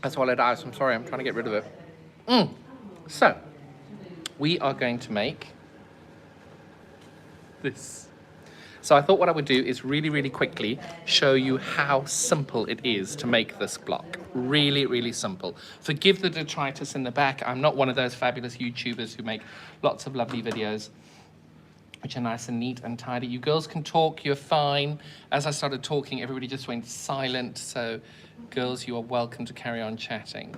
I swallowed ice. I'm sorry. I'm trying to get rid of it. So, we are going to make this. So I thought what I would do is really, really quickly show you how simple it is to make this block. Really, really simple. Forgive the detritus in the back. I'm not one of those fabulous YouTubers who make lots of lovely videos which are nice and neat and tidy. You girls can talk, you're fine. As I started talking, everybody just went silent. So girls, you are welcome to carry on chatting.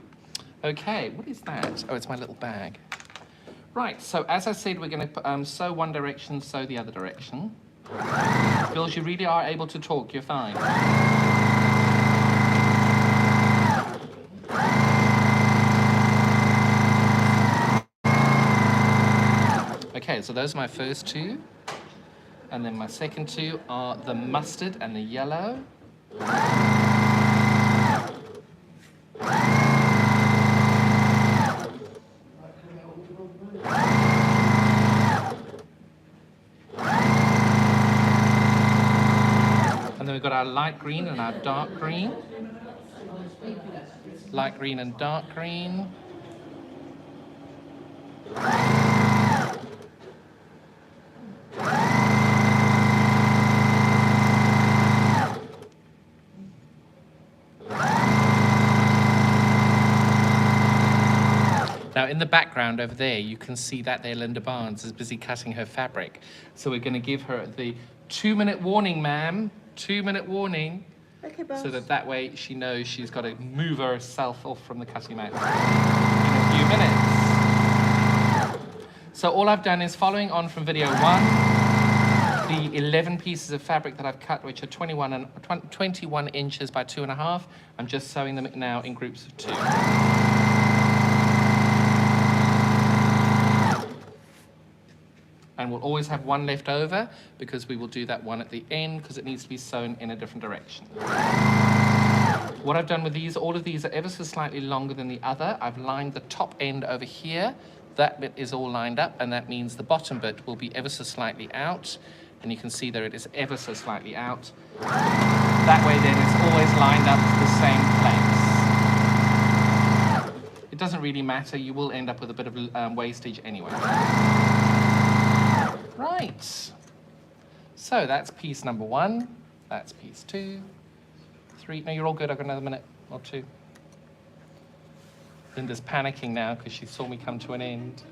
Okay, what is that? Oh, it's my little bag. Right, so as I said, we're going to sew one direction, sew the other direction. Girls, you really are able to talk, you're fine. Okay, so those are my first two. And then my second two are the mustard and the yellow. And then we've got our light green and our dark green. Light green and dark green. Now in the background over there, you can see that there Linda Barnes is busy cutting her fabric. So we're going to give her the 2-minute warning, ma'am. 2-minute warning. Okay, boss. So that way she knows she's got to move herself off from the cutting mat in a few minutes. So all I've done is following on from video 1, the 11 pieces of fabric that I've cut, which are 21 inches by 2.5. I'm just sewing them now in groups of 2. And we'll always have one left over because we will do that one at the end because it needs to be sewn in a different direction. What I've done with these, all of these are ever so slightly longer than the other. I've lined the top end over here. That bit is all lined up, and that means the bottom bit will be ever so slightly out. And you can see there it is ever so slightly out. That way then it's always lined up to the same place. It doesn't really matter. You will end up with a bit of wastage anyway. Right, so that's piece number 1, that's piece 2, 3, no, you're all good, I've got another minute or 2. Linda's panicking now because she saw me come to an end.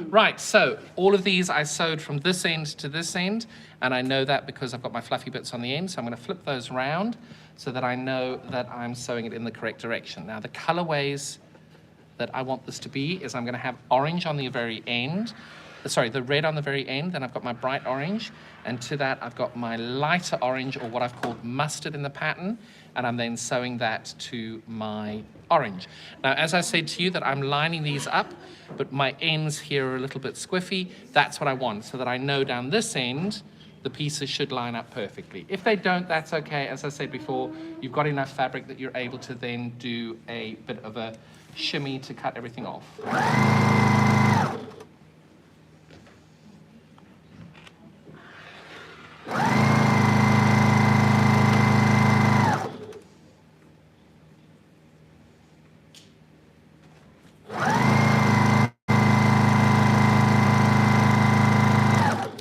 Right, so all of these I sewed from this end to this end, and I know that because I've got my fluffy bits on the end, so I'm going to flip those around so that I know that I'm sewing it in the correct direction. Now the colorways that I want this to be is I'm going to have orange on the very end, sorry, the red on the very end, then I've got my bright orange, and to that I've got my lighter orange, or what I've called mustard in the pattern, and I'm then sewing that to my orange. Now, as I said to you that I'm lining these up, but my ends here are a little bit squiffy, that's what I want, so that I know down this end, the pieces should line up perfectly. If they don't, that's okay. As I said before, you've got enough fabric that you're able to then do a bit of a shimmy to cut everything off.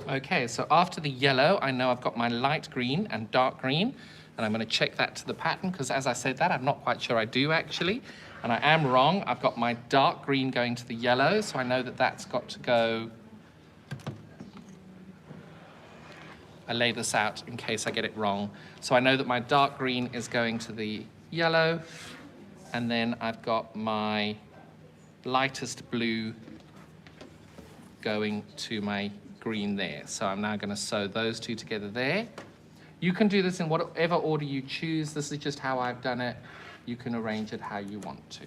Okay, so after the yellow, I know I've got my light green and dark green, and I'm going to check that to the pattern, because as I said that, I'm not quite sure I do actually, and I am wrong. I've got my dark green going to the yellow, so I know that that's got to go. I lay this out in case I get it wrong. So I know that my dark green is going to the yellow, and then I've got my lightest blue going to my green there. So I'm now going to sew those two together there. You can do this in whatever order you choose. This is just how I've done it. You can arrange it how you want to.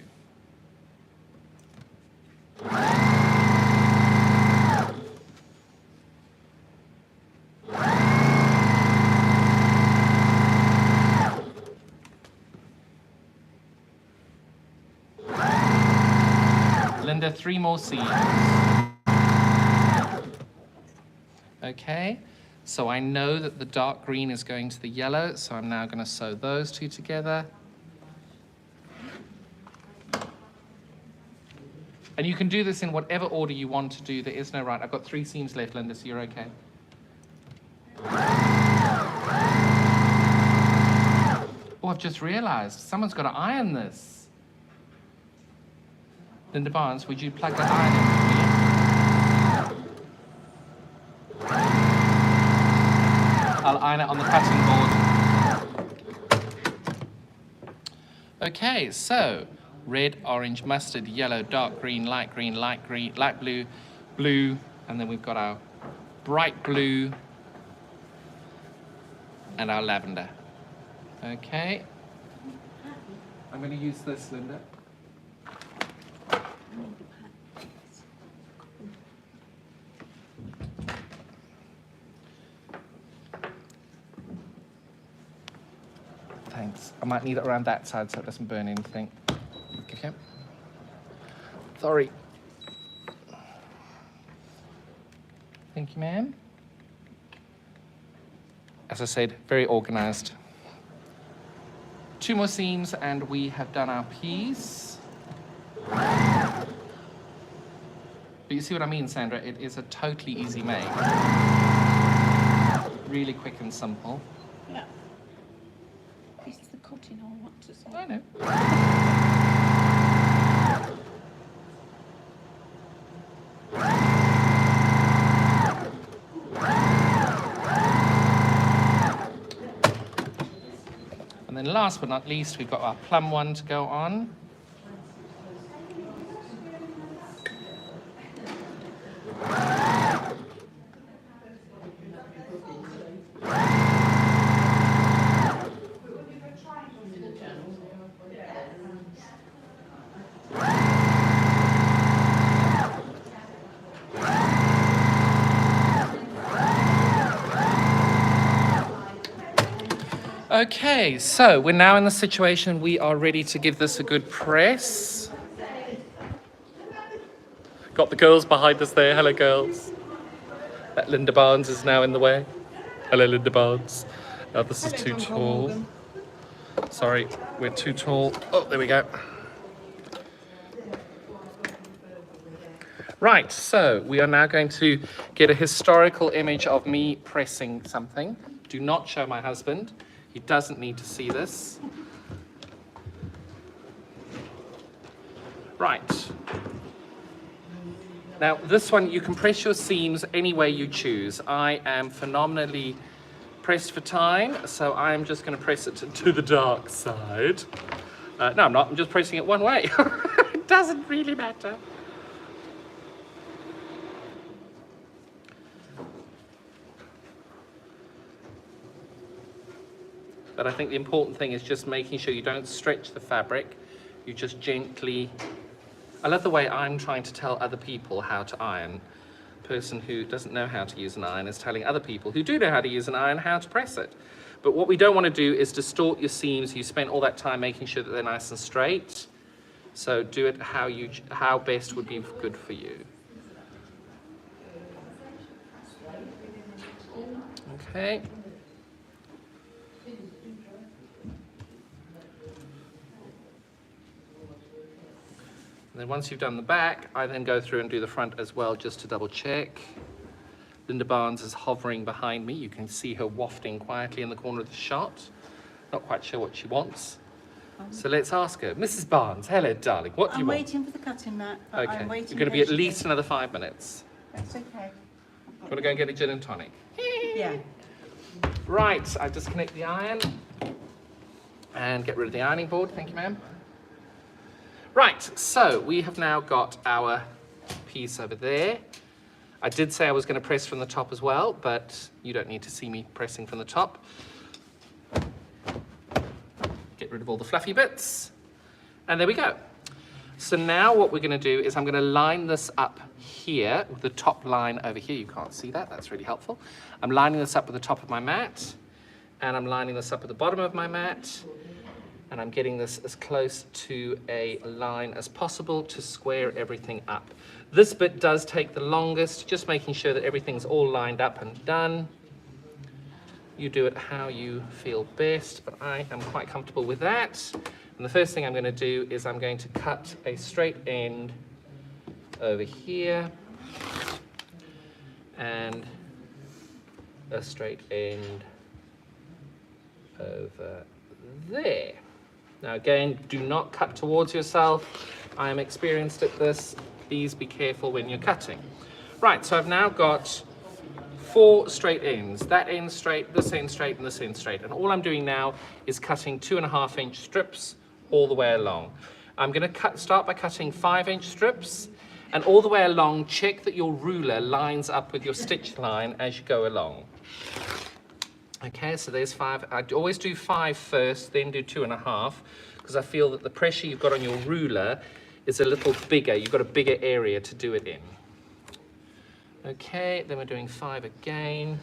Linda, 3 more seams. Okay, so I know that the dark green is going to the yellow, so I'm now going to sew those two together. And you can do this in whatever order you want to do. There is no right. I've got 3 seams left, Linda, so you're okay. Oh, I've just realized someone's got to iron this. Linda Barnes, would you plug that iron in for me? I'll iron it on the cutting board. Okay, so red, orange, mustard, yellow, dark green, light blue, blue, and then we've got our bright blue and our lavender. Okay. I'm going to use this, Linda. Thanks. I might need it around that side so it doesn't burn anything. Okay. Sorry. Thank you, ma'am. As I said, very organized. 2 more seams and we have done our piece. But you see what I mean, Sandra? It is a totally easy make. Really quick and simple. Yeah. This is the cutting I want to say. I know. And then last but not least, we've got our plum one to go on. Okay, so we're now in the situation we are ready to give this a good press. Got the girls behind us there. Hello, girls. That Linda Barnes is now in the way. Hello, Linda Barnes. Oh, this is too tall. Sorry, we're too tall. Oh, there we go. Right, so we are now going to get a historical image of me pressing something. Do not show my husband. He doesn't need to see this. Right. Now, this one, you can press your seams any way you choose. I am phenomenally pressed for time, so I'm just going to press it to the dark side. No, I'm not. I'm just pressing it one way. It doesn't really matter. But I think the important thing is just making sure you don't stretch the fabric. You just gently... I love the way I'm trying to tell other people how to iron. A person who doesn't know how to use an iron is telling other people who do know how to use an iron how to press it. But what we don't want to do is distort your seams. You spent all that time making sure that they're nice and straight. So do it how best would be good for you. Okay. And then once you've done the back, I then go through and do the front as well, just to double check. Linda Barnes is hovering behind me. You can see her wafting quietly in the corner of the shot. Not quite sure what she wants. So let's ask her. Mrs. Barnes, hello, darling. What do you want? I'm waiting for the cutting mat. Okay, I'm waiting. you're going to be at least another 5 minutes. That's okay. Want to go and get a gin and tonic? Yeah. Right, I disconnect the iron and get rid of the ironing board. Thank you, ma'am. Right, so we have now got our piece over there. I did say I was going to press from the top as well, but you don't need to see me pressing from the top. Get rid of all the fluffy bits. And there we go. So now what we're going to do is I'm going to line this up here with the top line over here. You can't see that. That's really helpful. I'm lining this up with the top of my mat, and I'm lining this up at the bottom of my mat. And I'm getting this as close to a line as possible to square everything up. This bit does take the longest, just making sure that everything's all lined up and done. You do it how you feel best, but I am quite comfortable with that. And the first thing I'm going to do is I'm going to cut a straight end over here, and a straight end over there. Now again, do not cut towards yourself. I am experienced at this. Please be careful when you're cutting. Right, so I've now got 4 straight ends. That end straight, this end straight, and this end straight. And all I'm doing now is cutting 2.5-inch strips all the way along. I'm going to start by cutting 5-inch strips, and all the way along, check that your ruler lines up with your stitch line as you go along. Okay, so there's 5. I always do 5 first, then do 2.5, because I feel that the pressure you've got on your ruler is a little bigger. You've got a bigger area to do it in. Okay, then we're doing 5 again.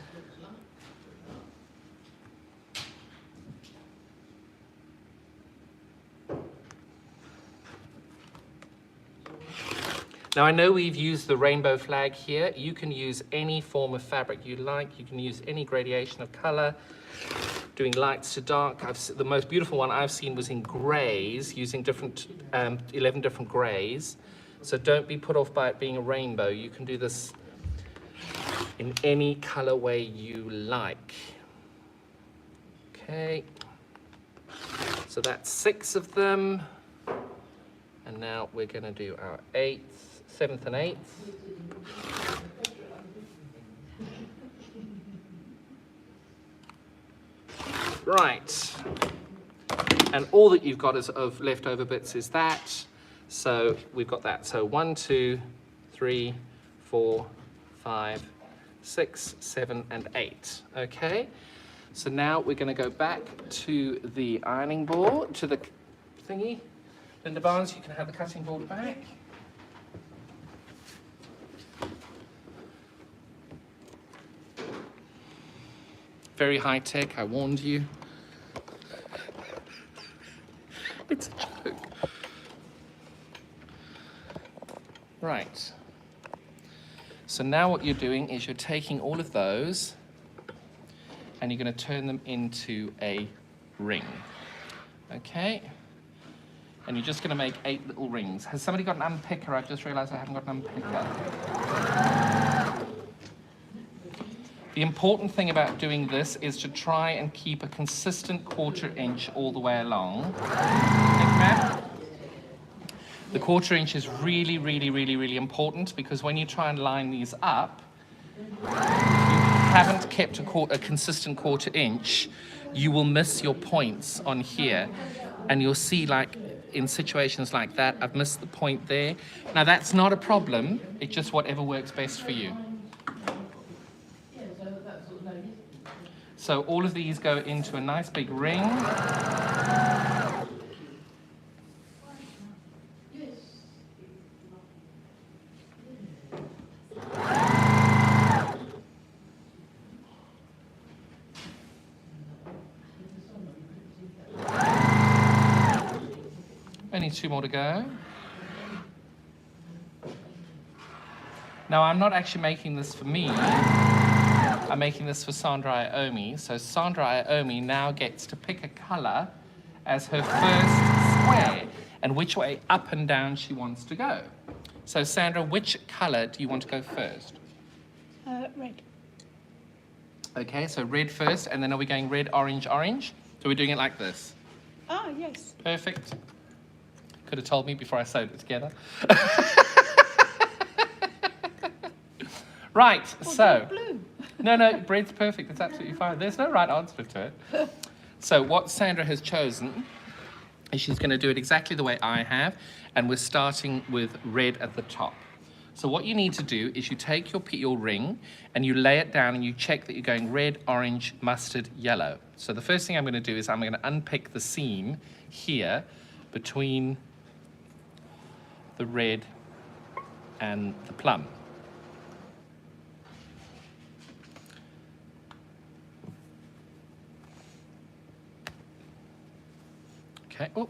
Now I know we've used the rainbow flag here. You can use any form of fabric you like. You can use any gradation of color, doing lights to dark. The most beautiful one I've seen was in grays, using 11 different grays. So don't be put off by it being a rainbow. You can do this in any colorway you like. Okay, so that's 6 of them. And now we're going to do our 7th and 8th. Right. And all that you've got of leftover bits is that. So we've got that. So 1, 2, 3, 4, 5, 6, 7, and 8. Okay. So now we're going to go back to the ironing board, to the thingy. Linda Barnes, you can have the cutting board back. Very high tech, I warned you. It's a joke. Right. So now what you're doing is you're taking all of those and you're going to turn them into a ring. Okay? And you're just going to make 8 little rings. Has somebody got an unpicker? I've just realized I haven't got an unpicker. The important thing about doing this is to try and keep a consistent 1/4 inch all the way along. The 1/4 inch is really, really, really, really important, because when you try and line these up, if you haven't kept a consistent 1/4 inch, you will miss your points on here. And you'll see, like, in situations like that, I've missed the point there. Now, that's not a problem. It's just whatever works best for you. So all of these go into a nice big ring. Only 2 more to go. Now, I'm not actually making this for me. I'm making this for Sandra Iommi. So Sandra Iommi now gets to pick a color as her first square, and which way up and down she wants to go. So Sandra, which color do you want to go first? Red. Okay, so red first, and then are we going red, orange, orange? So we're doing it like this. Ah, yes. Perfect. Could have told me before I sewed it together. Right, so. Blue. No, red's perfect. It's absolutely fine. There's no right answer to it. So what Sandra has chosen is she's going to do it exactly the way I have, and we're starting with red at the top. So what you need to do is you take your ring and you lay it down and you check that you're going red, orange, mustard, yellow. So the first thing I'm going to do is I'm going to unpick the seam here between the red and the plum. Okay, oh.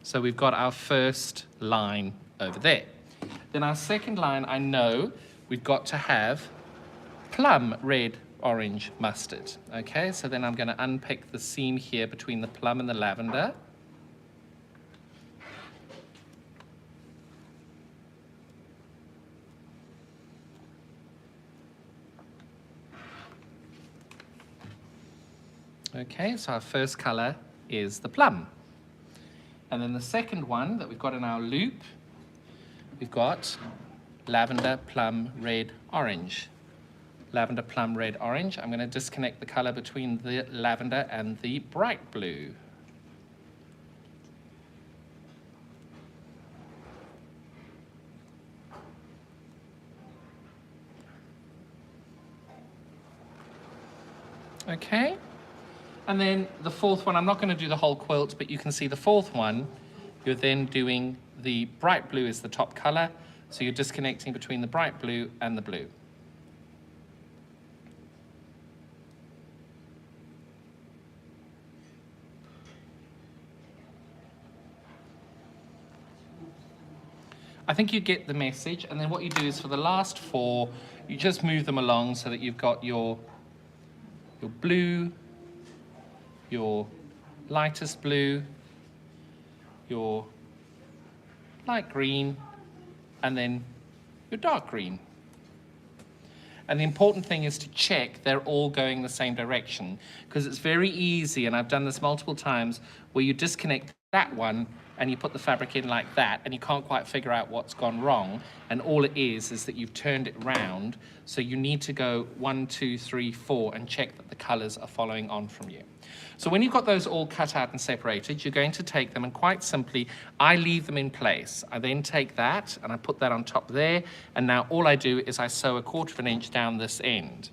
So we've got our first line over there. Then our second line, I know we've got to have plum, red, orange, mustard. Okay, so then I'm going to unpick the seam here between the plum and the lavender. Okay, so our first color is the plum. And then the second one that we've got in our loop, we've got lavender, plum, red, orange. Lavender, plum, red, orange. I'm going to disconnect the color between the lavender and the bright blue. Okay, and then the fourth one, I'm not going to do the whole quilt, but you can see the fourth one, you're then doing the bright blue is the top color, so you're disconnecting between the bright blue and the blue. I think you get the message, and then what you do is for the last four, you just move them along so that you've got your blue, your lightest blue, your light green, and then your dark green. And the important thing is to check they're all going the same direction, because it's very easy, and I've done this multiple times, where you disconnect that one and you put the fabric in like that and you can't quite figure out what's gone wrong, and all it is that you've turned it round. So you need to go 1, 2, 3, 4 and check that the colors are following on from you. So when you've got those all cut out and separated, you're going to take them and quite simply, I leave them in place. I then take that and I put that on top there, and now all I do is I sew 1/4 inch down this end.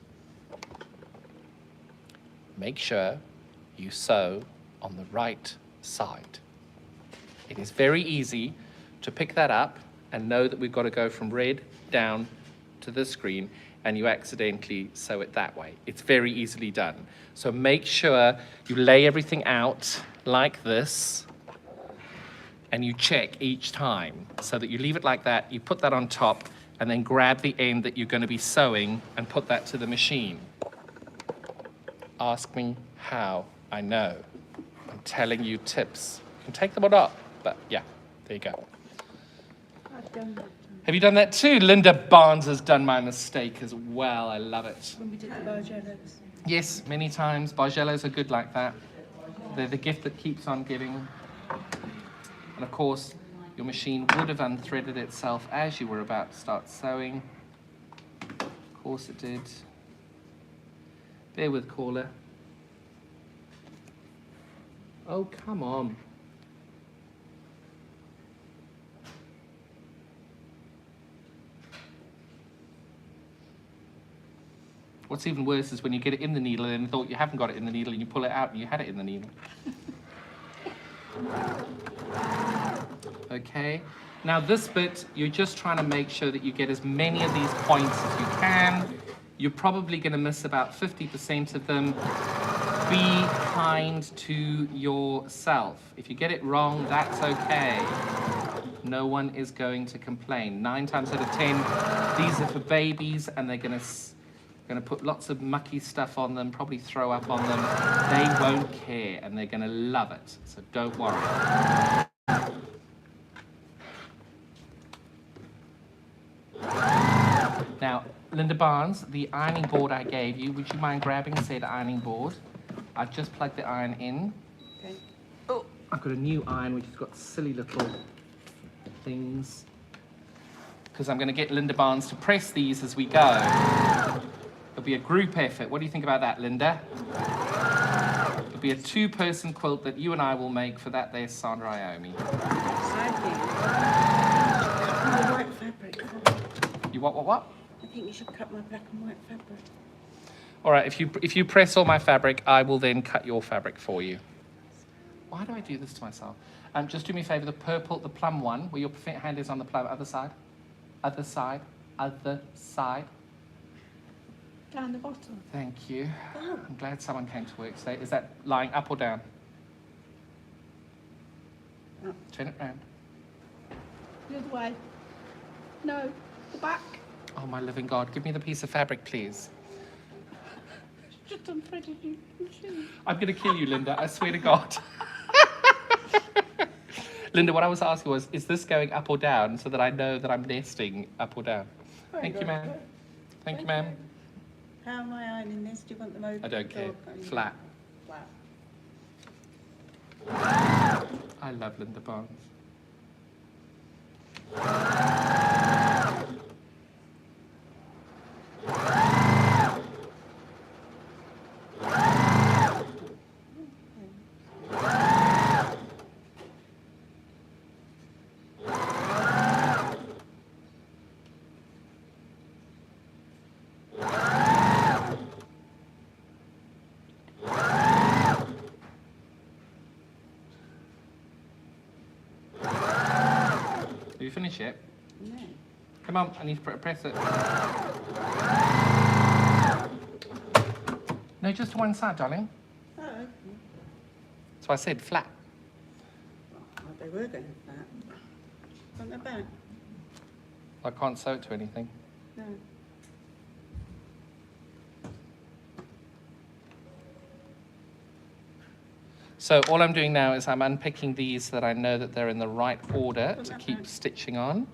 Make sure you sew on the right side. It is very easy to pick that up and know that we've got to go from red down to this green, and you accidentally sew it that way. It's very easily done. So make sure you lay everything out like this and you check each time so that you leave it like that, you put that on top, and then grab the end that you're going to be sewing and put that to the machine. Ask me how I know. I'm telling you tips. You can take them or not, but yeah, there you go. I've done that. Have you done that too? Linda Barnes has done my mistake as well. I love it. When we did the Bargellos. Yes, many times. Bargellos are good like that. They're the gift that keeps on giving. And of course, your machine would have unthreaded itself as you were about to start sewing. Of course it did. Bear with caller. Oh, come on. What's even worse is when you get it in the needle and thought you haven't got it in the needle and you pull it out and you had it in the needle. Okay, now this bit, you're just trying to make sure that you get as many of these points as you can. You're probably going to miss about 50% of them. Be kind to yourself. If you get it wrong, that's okay. No one is going to complain. 9 times out of 10, these are for babies, and they're going to put lots of mucky stuff on them, probably throw up on them. They won't care, and they're going to love it. So don't worry. Now, Linda Barnes, the ironing board I gave you, would you mind grabbing said ironing board? I've just plugged the iron in. Okay. Oh, I've got a new iron which has got silly little things. Because I'm going to get Linda Barnes to press these as we go. It'll be a group effort. What do you think about that, Linda? It'll be a 2-person quilt that you and I will make for that there Sandra Iommi. The white fabric. You what? I think you should cut my black and white fabric. All right, if you press all my fabric, I will then cut your fabric for you. Why do I do this to myself? Just do me a favor, the plum one, where your hand is on the plum, other side. Other side. Down the bottom. Thank you. Oh. I'm glad someone came to work today. Is that lying up or down? Up. Turn it round. The other way. No, the back. Oh, my living God. Give me the piece of fabric, please. Just unthreaded your machine. I'm going to kill you, Linda. I swear to God. Linda, what I was asking was, is this going up or down so that I know that I'm nesting up or down? Thank you, ma'am. Thank you, ma'am. How am I ironing this? Do you want them over? I don't care. Flat. Flat. I love Linda Barnes. Have you finished yet? No. Come on, I need to press it. No, just to one side, darling. Oh, okay. So I said flat. Oh, they were going flat. On the back? I can't sew it to anything. No. So all I'm doing now is I'm unpicking these so that I know that they're in the right order to keep stitching on.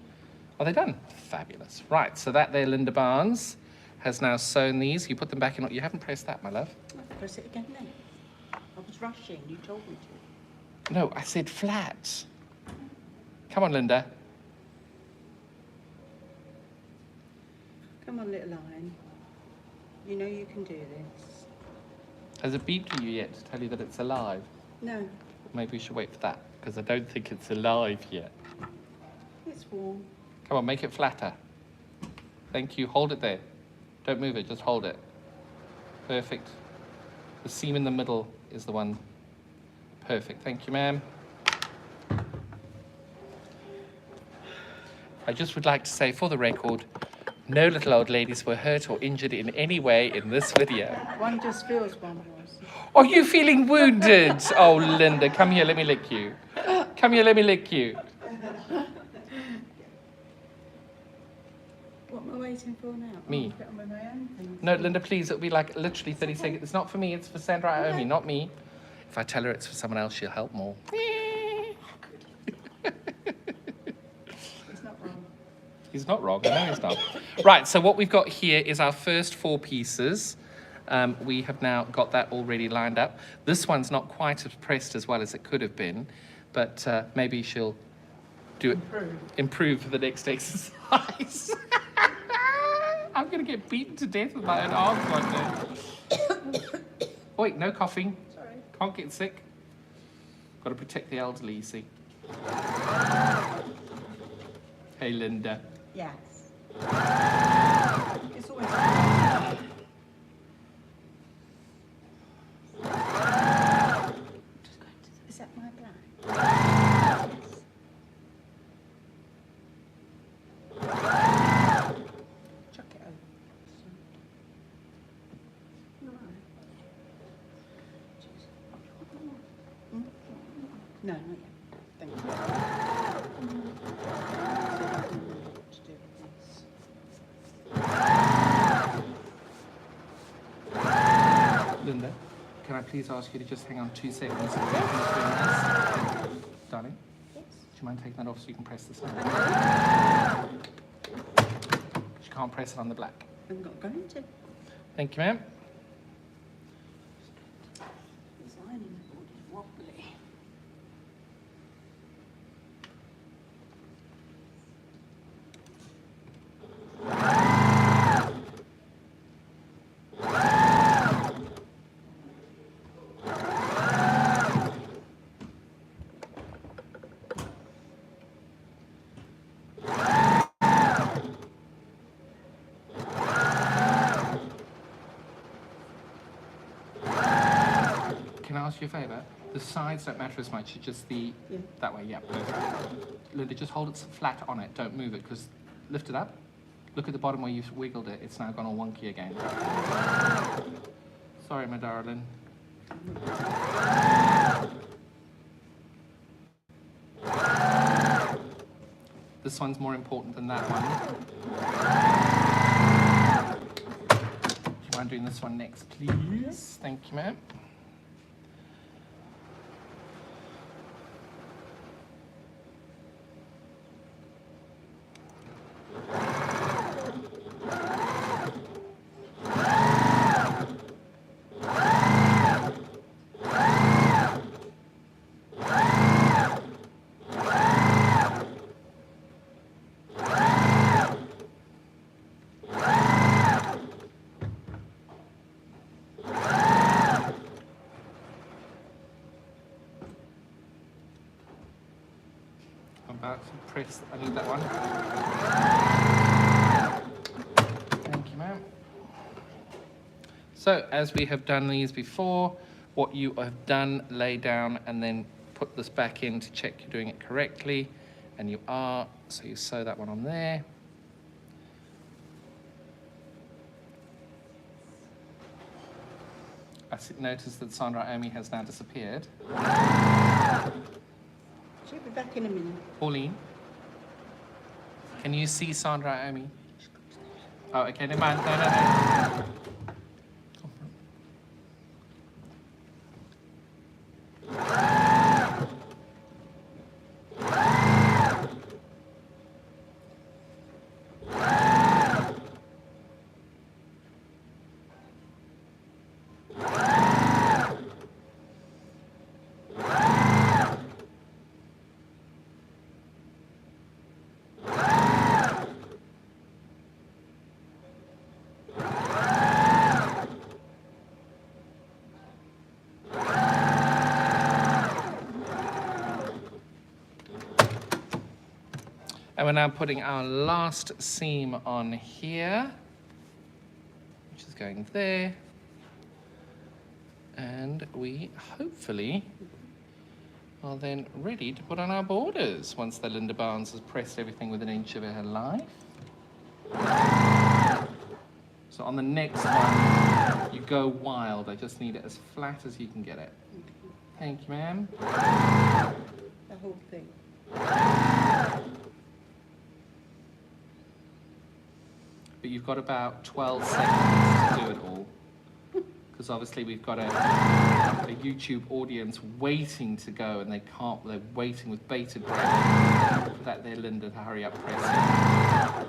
Are they done? Fabulous. Right, so that there, Linda Barnes, has now sewn these. You put them back in. You haven't pressed that, my love. Press it again then. I was rushing. You told me to. No, I said flat. Come on, Linda. Come on, little lion. You know you can do this. Has it beeped to you yet to tell you that it's alive? No, Maybe we should wait for that, because I don't think it's alive yet. it's warm. Come on, make it flatter. Thank you. Hold it there. Don't move it, just hold it. Perfect. The seam in the middle is the one. Perfect. Thank you, ma'am. I just would like to say, for the record, no little old ladies were hurt or injured in any way in this video. One just feels one was. Are you feeling wounded? Oh, Linda, come here, let me lick you. Come here, let me lick you. What am I waiting for now? Me. Get on with my own things. No, Linda, please, it'll be like literally 30 seconds. It's not for me, it's for Sandra Iommi, not me. If I tell her it's for someone else, she'll help more. It's not wrong. He's not wrong, I know he's not. Right, so what we've got here is our first 4 pieces. We have now got that already lined up. This one's not quite as pressed as well as it could have been, but maybe she'll do it, improve for the next exercise. I'm going to get beaten to death with my own arms one day. Wait, no coughing. Sorry. Can't get sick. Got to protect the elderly, you see. Hey, Linda. Yes. It's always. Just going to. Is that my black? Chuck it over. You're right. No, not yet. Thank you. To do this. Linda, can I please ask you to just hang on 2 seconds and finish doing this? Darling, Yes. do you mind taking that off so you can press this on? She can't press it on the black. I'm not going to. Thank you, ma'am. This ironing board is wobbly. Can I ask you a favour? The sides don't matter as much, it's just the... Yeah. That way, yeah, perfect. Linda, just hold it flat on it, don't move it, because lift it up. Look at the bottom where you've wiggled it, it's now gone all wonky again. Sorry, my darling. This one's more important than that one. Do you mind doing this one next, please? Thank you, ma'am. about to press. I need that one. Thank you, ma'am. So, as we have done these before, what you have done, lay down and then put this back in to check you're doing it correctly. And you are, so you sew that one on there. I noticed that Sandra Omi has now disappeared. She'll be back in a minute. Pauline, can you see Sandra Omi? Oh, okay, never mind. No, no, no. And we're now putting our last seam on here, which is going there. And we hopefully are then ready to put on our borders once the Linda Barnes has pressed everything within an inch of her life. So on the next one, you go wild. I just need it as flat as you can get it. Thank you, ma'am. The whole thing. But you've got about 12 seconds to do it all. Because obviously we've got a YouTube audience waiting to go and they're waiting with bated breath for that there Linda to hurry up press.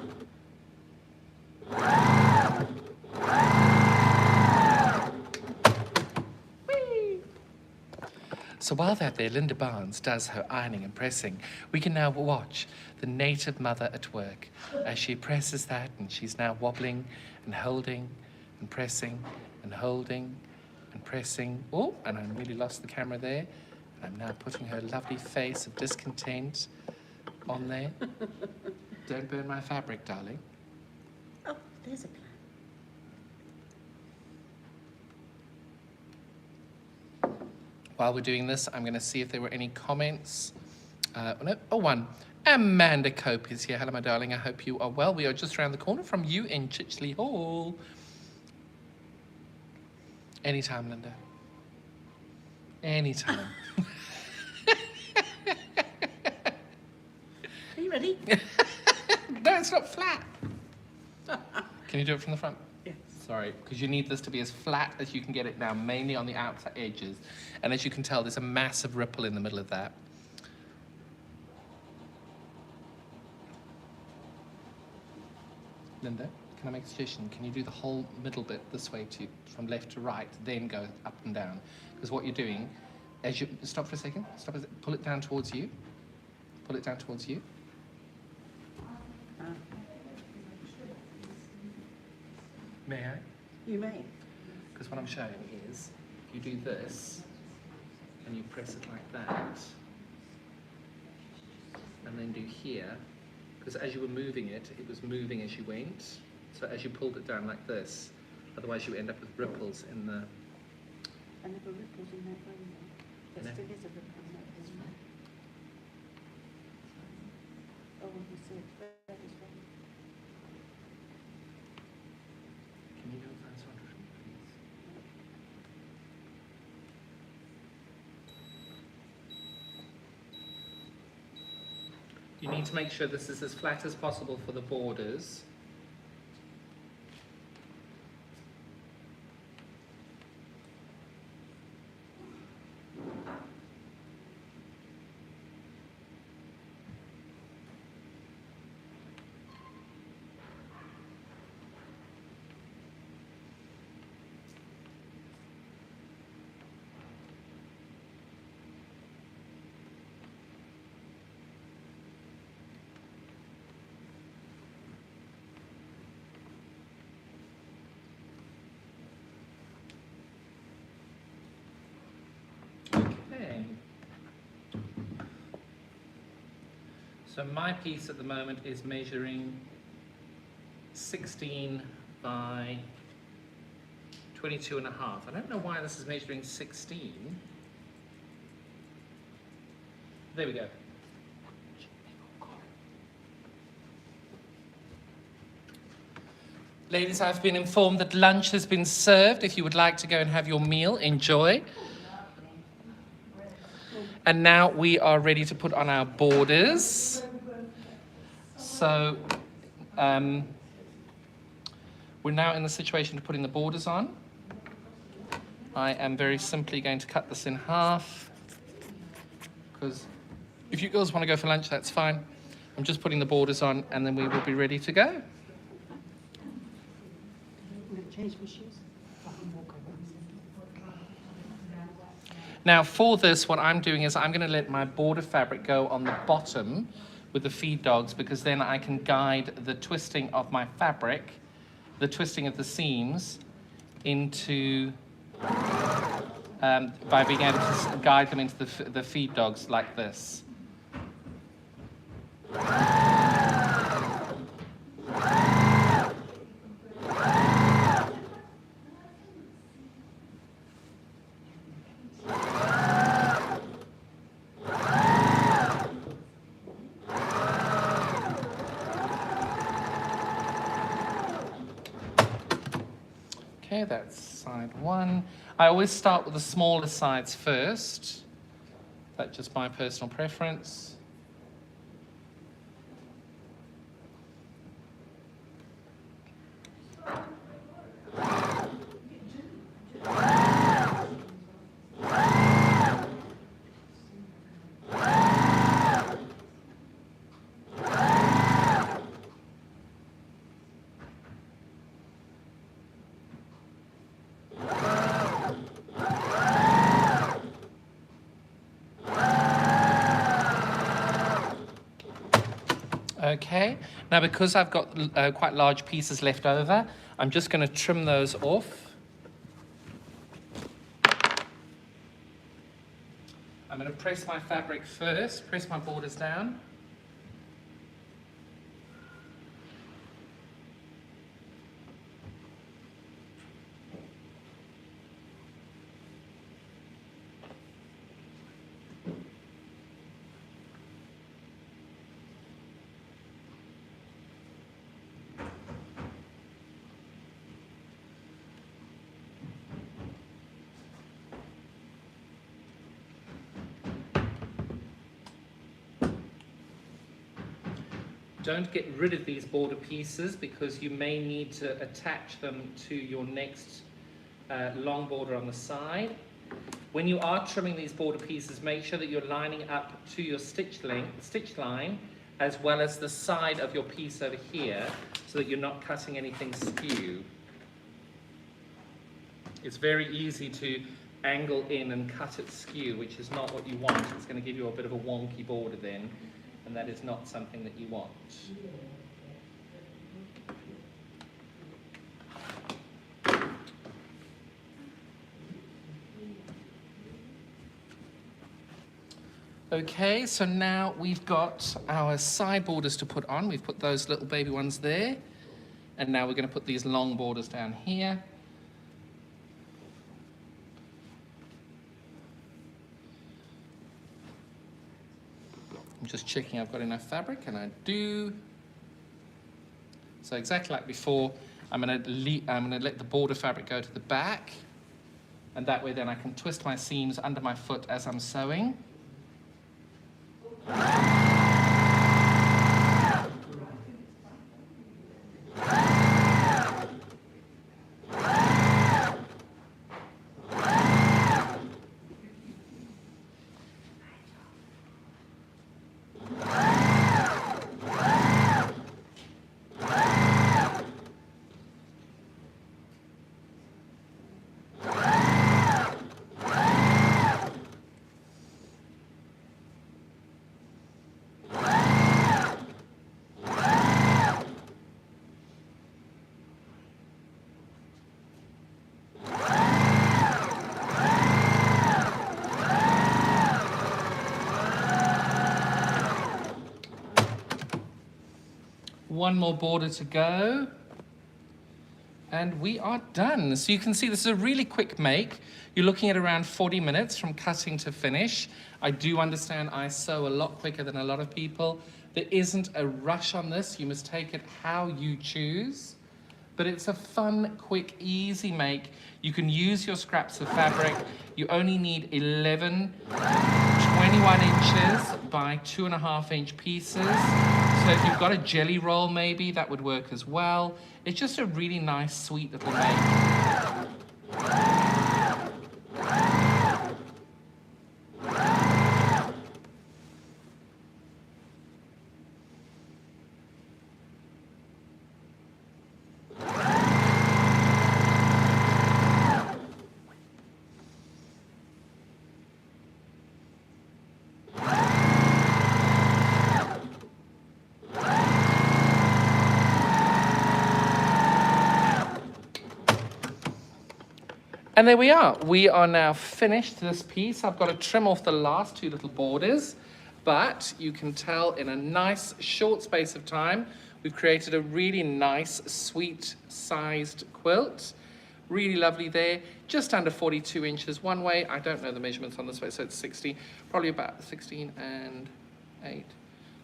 So while that there Linda Barnes does her ironing and pressing, we can now watch the native mother at work as she presses that, and she's now wobbling and holding and pressing and holding and pressing. Oh, and I really lost the camera there. I'm now putting her lovely face of discontent on there. Don't burn my fabric, darling. Oh, there's a plan. While we're doing this, I'm going to see if there were any comments. No, oh, one. Amanda Cope is here. Hello, my darling. I hope you are well. We are just around the corner from you in Chichley Hall. Anytime, Linda. Anytime. Are you ready? No, it's not flat. Can you do it from the front? Yes. Sorry, because you need this to be as flat as you can get it now, mainly on the outside edges. And as you can tell, there's a massive ripple in the middle of that. Linda, can I make a suggestion? Can you do the whole middle bit this way too, from left to right, then go up and down? Because what you're doing, as you, stop for a second, pull it down towards you. Pull it down towards you. May I? You may. Because what I'm showing is, you do this, and you press it like that, and then do here, because as you were moving it, it was moving as you went. So as you pulled it down like this, otherwise you end up with ripples in the... I never ripples in that way, though. There still is a ripple in that way. Oh, you see, that is right. Can you do it fast, Sandra, please? You need to make sure this is as flat as possible for the borders. So my piece at the moment is measuring 16 by 22 and a half. I don't know why this is measuring 16. There we go. Ladies, I've been informed that lunch has been served. If you would like to go and have your meal, enjoy. And now we are ready to put on our borders. So we're now in the situation of putting the borders on. I am very simply going to cut this in half, because if you girls want to go for lunch, that's fine. I'm just putting the borders on, and then we will be ready to go. Now for this, what I'm doing is I'm going to let my border fabric go on the bottom with the feed dogs, because then I can guide the twisting of my fabric, the twisting of the seams, into by being able to guide them into the feed dogs like this. Okay, that's side one. I always start with the smaller sides first. That's just my personal preference. Okay, now because I've got quite large pieces left over, I'm just going to trim those off. I'm going to press my fabric first, press my borders down. Don't get rid of these border pieces, because you may need to attach them to your next long border on the side. When you are trimming these border pieces, make sure that you're lining up to your stitch line, as well as the side of your piece over here, so that you're not cutting anything skew. It's very easy to angle in and cut it skew, which is not what you want. It's going to give you a bit of a wonky border then, and that is not something that you want. Okay, so now we've got our side borders to put on. We've put those little baby ones there, and now we're going to put these long borders down here. I'm just checking I've got enough fabric, and I do. So exactly like before, I'm going to let the border fabric go to the back, and that way then I can twist my seams under my foot as I'm sewing. One more border to go. And we are done. So you can see this is a really quick make. You're looking at around 40 minutes from cutting to finish. I do understand I sew a lot quicker than a lot of people. There isn't a rush on this. You must take it how you choose. But it's a fun, quick, easy make. You can use your scraps of fabric. You only need 11 21 inches by 2.5 inch pieces. So if you've got a jelly roll maybe, that would work as well. It's just a really nice, sweet little make. And there we are. We are now finished this piece. I've got to trim off the last two little borders, but you can tell in a nice short space of time, we've created a really nice, sweet sized quilt. Really lovely there. Just under 42 inches one way. I don't know the measurements on this way, so it's 60, probably about 16 and 8.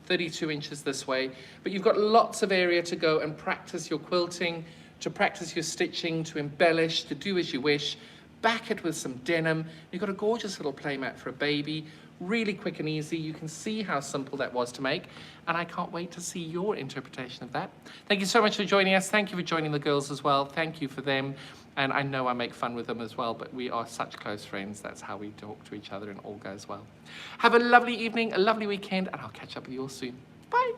32 inches this way. But you've got lots of area to go and practice your quilting, to practice your stitching, to embellish, to do as you wish. Back it with some denim. You've got a gorgeous little playmat for a baby. Really quick and easy. You can see how simple that was to make. And I can't wait to see your interpretation of that. Thank you so much for joining us. Thank you for joining the girls as well. Thank you for them. And I know I make fun with them as well, but we are such close friends. That's how we talk to each other and all goes well. Have a lovely evening, a lovely weekend, and I'll catch up with you all soon. Bye.